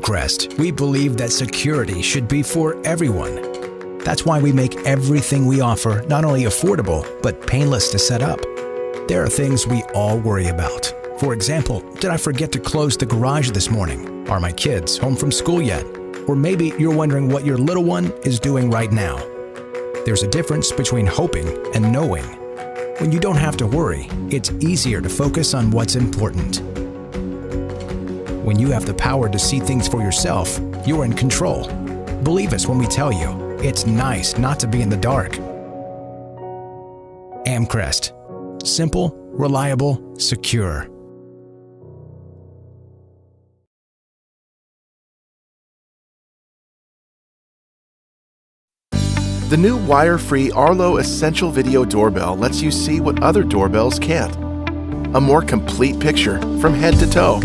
Amcrest, we believe that security should be for everyone. That's why we make everything we offer not only affordable, but painless to set up. There are things we all worry about. For example, did I forget to close the garage this morning? Are my kids home from school yet? Or maybe you're wondering what your little one is doing right now. There's a difference between hoping and knowing. When you don't have to worry, it's easier to focus on what's important. When you have the power to see things for yourself, you're in control. Believe us when we tell you, it's nice not to be in the dark. Amcrest. Simple, reliable, secure. The new wire-free Arlo Essential Video Doorbell lets you see what other doorbells can't. A more complete picture from head to toe.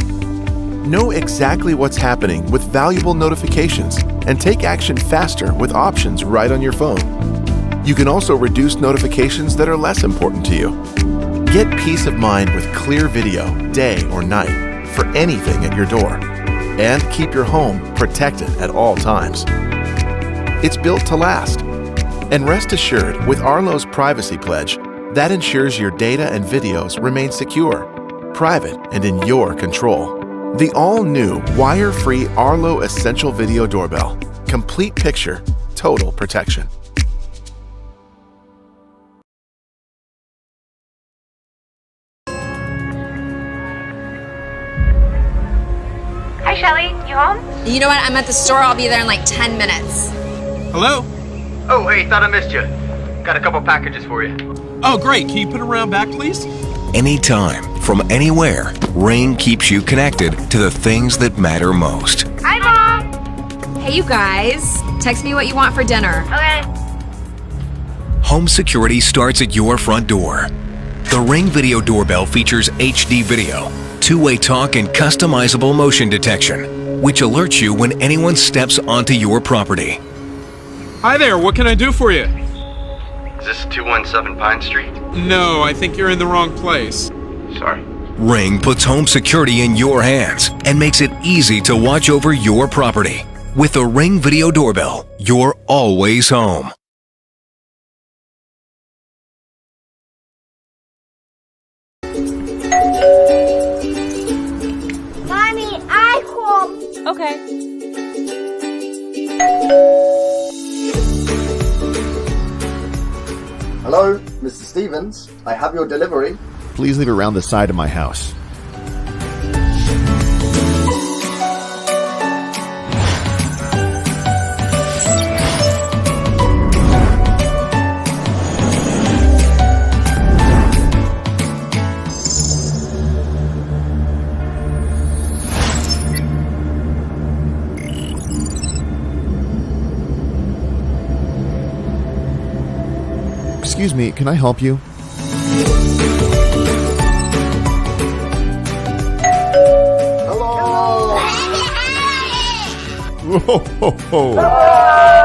Know exactly what's happening with valuable notifications and take action faster with options right on your phone. You can also reduce notifications that are less important to you. Get peace of mind with clear video, day or night, for anything at your door. And keep your home protected at all times. It's built to last. And rest assured, with Arlo's Privacy Pledge, that ensures your data and videos remain secure, private, and in your control. The all-new wire-free Arlo Essential Video Doorbell. Complete picture, total protection. Hi, Shelly. You home? You know what? I'm at the store. I'll be there in like 10 minutes. Hello? Oh, hey, thought I missed you. Got a couple packages for you. Oh, great. Can you put it around back, please? Anytime, from anywhere, Ring keeps you connected to the things that matter most. Hi, Mom. Hey, you guys. Text me what you want for dinner. Okay. Home security starts at your front door. The Ring Video Doorbell features HD video, two-way talk, and customizable motion detection, which alerts you when anyone steps onto your property. Hi there. What can I do for you? Is this 217 Pine Street? No, I think you're in the wrong place. Sorry. Ring puts home security in your hands and makes it easy to watch over your property. With the Ring Video Doorbell, you're always home. Mommy, I home. Okay. Hello, Mr. Stevens. I have your delivery. Please leave it around the side of my house. Excuse me, can I help you? Hello! Whoa, ho, ho.